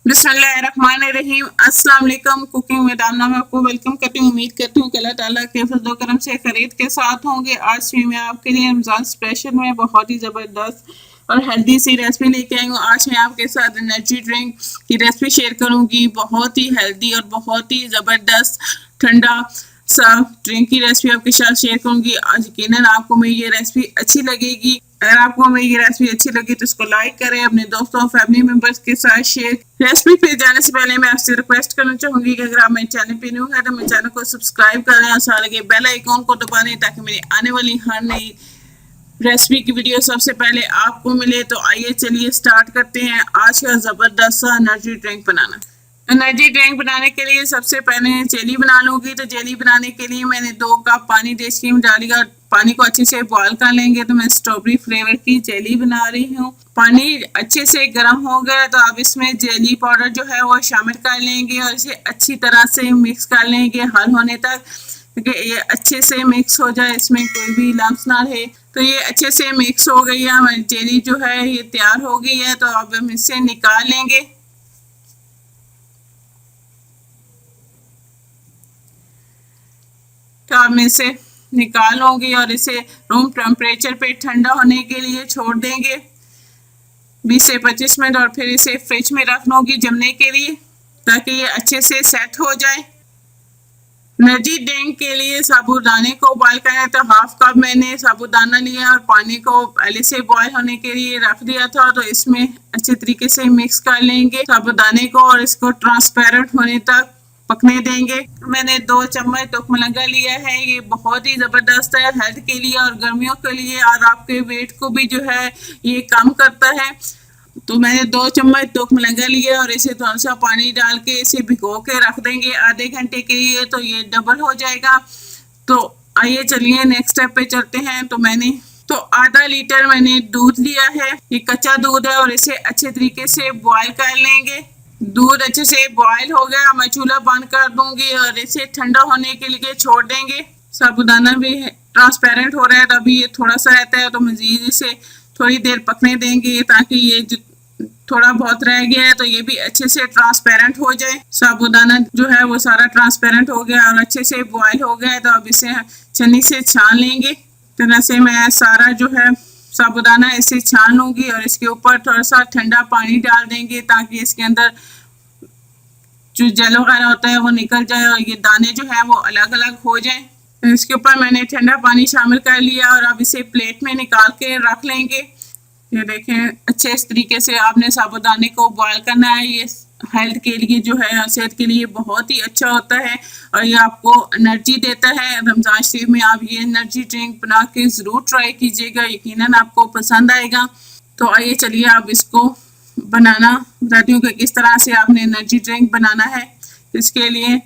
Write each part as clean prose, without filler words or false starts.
बिस्मिल्लाहिर्रहमानिर्रहीम। अस्सलाम वालेकुम। कुकिंग में दामना में आपको वेलकम करती हूँ। उम्मीद करती हूँ कि अल्लाह ताला के फजल करम से खरीद के साथ होंगे। आज भी मैं आपके लिए रमज़ान स्पेशल में बहुत ही ज़बरदस्त और हेल्दी सी रेसिपी लेके आई हूँ। आज मैं आपके साथ एनर्जी ड्रिंक की रेसिपी शेयर करूँगी। बहुत ही हेल्दी और बहुत ही ज़बरदस्त ठंडा सा ड्रिंक की रेसिपी आपके साथ शेयर करूँगी। आज यकीनन आपको मेरी ये रेसिपी अच्छी लगेगी। अगर आपको मेरी ये रेसिपी अच्छी लगी तो इसको लाइक करें, अपने दोस्तों और फैमिली मेंबर्स के साथ शेयर। रेसिपी पे जाने से पहले मैं आपसे रिक्वेस्ट करना चाहूंगी कि अगर आप मेरे चैनल पे न्यू है तो मेरे चैनल को सब्सक्राइब करें और साथ लगे बेल आइकॉन को दबा दें ताकि मेरी आने वाली हर नई रेसिपी की वीडियो सबसे पहले आपको मिले। तो आइए चलिए स्टार्ट करते हैं आज का ज़बरदस्त सा एनर्जी ड्रिंक बनाना। एनर्जी ड्रिंक बनाने के लिए सबसे पहले जेली बना लूँगी। तो जेली बनाने के लिए मैंने 2 कप पानी देसी क्रीम डालेगा। पानी को अच्छे से बॉयल कर लेंगे। तो मैं स्ट्रॉबेरी फ्लेवर की जेली बना रही हूँ। पानी अच्छे से गर्म हो गया तो अब इसमें जेली पाउडर जो है वो शामिल कर लेंगे और इसे अच्छी तरह से मिक्स कर लेंगे हल होने तक, क्योंकि ये अच्छे से मिक्स हो जाए, इसमें कोई भी लम्स ना रहे। तो ये अच्छे से मिक्स हो गई है, हमारी जेली जो है ये तैयार हो गई है। तो अब हम इसे निकाल लेंगे। तो अब मैं इसे निकाल लूँगी और इसे रूम टेम्परेचर पे ठंडा होने के लिए छोड़ देंगे 20 से 25 मिनट, और फिर इसे फ्रिज में रख लूँगी जमने के लिए ताकि ये अच्छे से सेट हो जाए। एनर्जी ड्रिंक के लिए साबूदाने को बॉयल करें। तो हाफ कप मैंने साबूदाना लिया और पानी को पहले से बॉयल होने के लिए रख दिया था। तो इसमें अच्छे तरीके से मिक्स कर लेंगे साबूदाने को और इसको ट्रांसपेरेंट होने तक पकने देंगे। मैंने 2 चम्मच तुकमलंगा लिया है। ये बहुत ही ज़बरदस्त है हेल्थ के लिए और गर्मियों के लिए, और आपके वेट को भी जो है ये कम करता है। तो मैंने 2 चम्मच तुकमलंगा लिया और इसे थोड़ा सा पानी डाल के इसे भिगो के रख देंगे आधे घंटे के लिए। तो ये डबल हो जाएगा। तो आइए चलिए नेक्स्ट स्टेप पे चलते हैं। तो आधा लीटर मैंने दूध लिया है। ये कच्चा दूध है और इसे अच्छे तरीके से बॉयल कर लेंगे। दूध अच्छे से बॉयल हो गया, मैं चूल्हा बंद कर दूंगी और इसे ठंडा होने के लिए छोड़ देंगे। साबूदाना भी ट्रांसपेरेंट हो रहा है, तो अभी ये थोड़ा सा रहता है तो मजीद इसे थोड़ी देर पकने देंगे ताकि ये जो थोड़ा बहुत रह गया है तो ये भी अच्छे से ट्रांसपेरेंट हो जाए। साबूदाना जो है वो सारा ट्रांसपेरेंट हो गया और अच्छे से बॉयल हो गया है। तो अब इसे छन्नी से छान लेंगे। तरह से मैं सारा जो है साबूदाना इसे छान लूँगी और इसके ऊपर थोड़ा सा ठंडा पानी डाल देंगे ताकि इसके अंदर जो जल वगैरह होता है वो निकल जाए और ये दाने जो है वो अलग अलग हो जाए। तो इसके ऊपर मैंने ठंडा पानी शामिल कर लिया और अब इसे प्लेट में निकाल के रख लेंगे। ये देखें अच्छे इस तरीके से आपने साबूदाने को बॉयल करना है। ये हेल्थ के लिए जो है सेहत के लिए बहुत ही अच्छा होता है और ये आपको एनर्जी देता है। रमज़ान शरीफ में आप ये एनर्जी ड्रिंक बना के ज़रूर ट्राई कीजिएगा, यकीनन आपको पसंद आएगा। तो आइए चलिए अब इसको बनाना बताती हूँ कि किस तरह से आपने एनर्जी ड्रिंक बनाना है। इसके लिए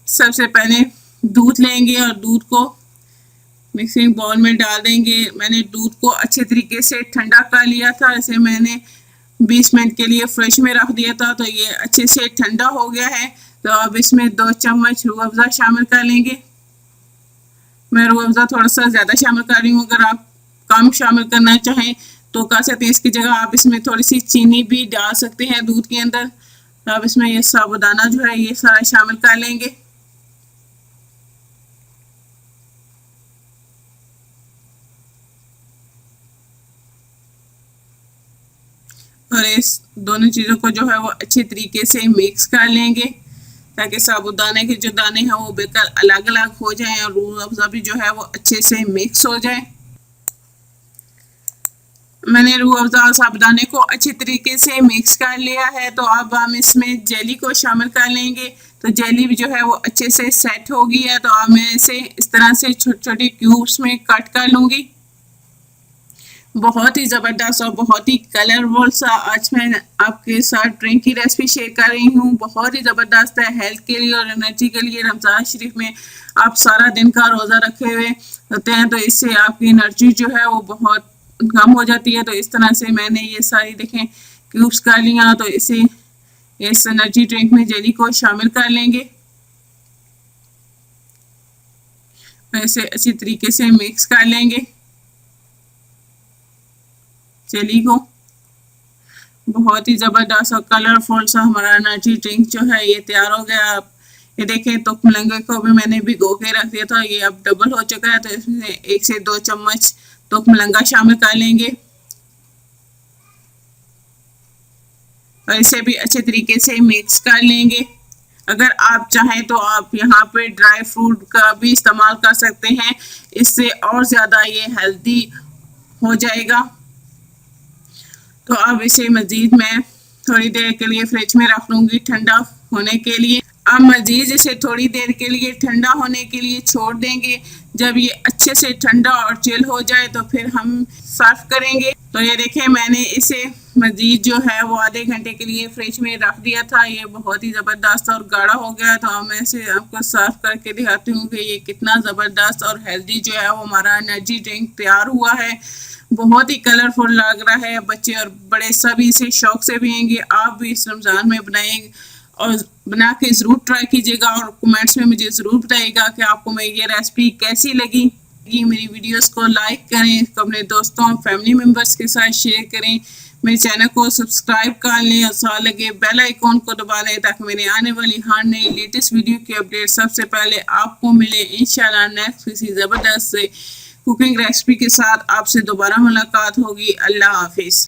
सबसे पहले दूध लेंगे और दूध को मिक्सिंग बाउल में डाल देंगे। मैंने दूध को अच्छे तरीके से ठंडा कर लिया था। इसे मैंने 20 मिनट के लिए फ्रिज में रख दिया था। तो ये अच्छे से ठंडा हो गया है। तो अब इसमें 2 चम्मच रूह अफ़ज़ा शामिल कर लेंगे। मैं रूह अफ़ज़ा थोड़ा सा ज़्यादा शामिल कर रही हूँ, अगर आप कम शामिल करना चाहें तो कर सकते हैं। इसकी जगह आप इसमें थोड़ी सी चीनी भी डाल सकते हैं दूध के अंदर। तो अब इसमें ये साबूदाना जो है ये सारा शामिल कर लेंगे। और इस दोनों चीज़ों को जो है वो अच्छे तरीके से मिक्स कर लेंगे ताकि साबूदाने के जो दाने हैं वो बिल्कुल अलग अलग हो जाएं और रूह अफ़ज़ा भी जो है वो अच्छे से मिक्स हो जाए। मैंने रूह अफ़ज़ा और साबूदाने को अच्छे तरीके से मिक्स कर लिया है। तो अब हम इसमें जेली को शामिल कर लेंगे। तो जेली भी जो है वो अच्छे से सेट हो गई है। तो अब मैं इसे इस तरह से छोटे छोटे क्यूब्स में कट कर लूँगी। बहुत ही ज़बरदस्त और बहुत ही कलरफुल सा आज मैं आपके साथ ड्रिंक की रेसिपी शेयर कर रही हूँ। बहुत ही ज़बरदस्त है हेल्थ के लिए और एनर्जी के लिए। रमज़ान शरीफ में आप सारा दिन का रोज़ा रखे हुए होते हैं तो इससे आपकी एनर्जी जो है वो बहुत कम हो जाती है। तो इस तरह से मैंने ये सारी देखें क्यूब्स कर लिया। तो इसे इस एनर्जी ड्रिंक में जेली को शामिल कर लेंगे। इसे अच्छी तरीके से मिक्स कर लेंगे जेली को। बहुत ही ज़बरदस्त और कलरफुल सा हमारा एनर्जी ड्रिंक जो है ये तैयार हो गया। आप ये देखें, तो मलंगे को भी मैंने भिगो के रख दिया था, ये अब डबल हो चुका है, तो इसमें 1 से 2 चम्मच तो मलंगा शामिल कर लेंगे और इसे भी अच्छे तरीके से मिक्स कर लेंगे। अगर आप चाहें तो आप यहाँ पे ड्राई फ्रूट का भी इस्तेमाल कर सकते हैं, इससे और ज़्यादा ये हेल्दी हो जाएगा। तो अब इसे मज़ीद मैं थोड़ी देर के लिए फ्रिज में रख लूँगी ठंडा होने के लिए। अब मज़ीद इसे थोड़ी देर के लिए ठंडा होने के लिए छोड़ देंगे। जब ये अच्छे से ठंडा और चिल हो जाए तो फिर हम सर्व करेंगे। तो ये देखें, मैंने इसे मज़ीद जो है वो आधे घंटे के लिए फ्रिज में रख दिया था। ये बहुत ही ज़बरदस्त और गाढ़ा हो गया था। मैं इसे आपको सर्व करके दिखाती हूँ कि ये कितना ज़बरदस्त और हेल्दी जो है वो हमारा एनर्जी ड्रिंक तैयार हुआ है। बहुत ही कलरफुल लग रहा है, बच्चे और बड़े सभी इसे शौक से पियेंगे। आप भी इस रमज़ान में बनाएंगे और बना के ज़रूर ट्राई कीजिएगा और कमेंट्स में मुझे ज़रूर बताइएगा कि आपको मेरी ये रेसिपी कैसी लगी। मेरी वीडियोस को लाइक करें, अपने दोस्तों और फैमिली मेम्बर्स के साथ शेयर करें, मेरे चैनल को सब्सक्राइब कर लें और साथ लगे बेल आइकॉन को दबा लें ताकि मेरे आने वाली हर नई लेटेस्ट वीडियो की अपडेट सबसे पहले आपको मिले। इंशाल्लाह नेक्स्ट किसी ज़बरदस्त से कुकिंग रेसिपी के साथ आपसे दोबारा मुलाकात होगी। अल्लाह हाफिज़।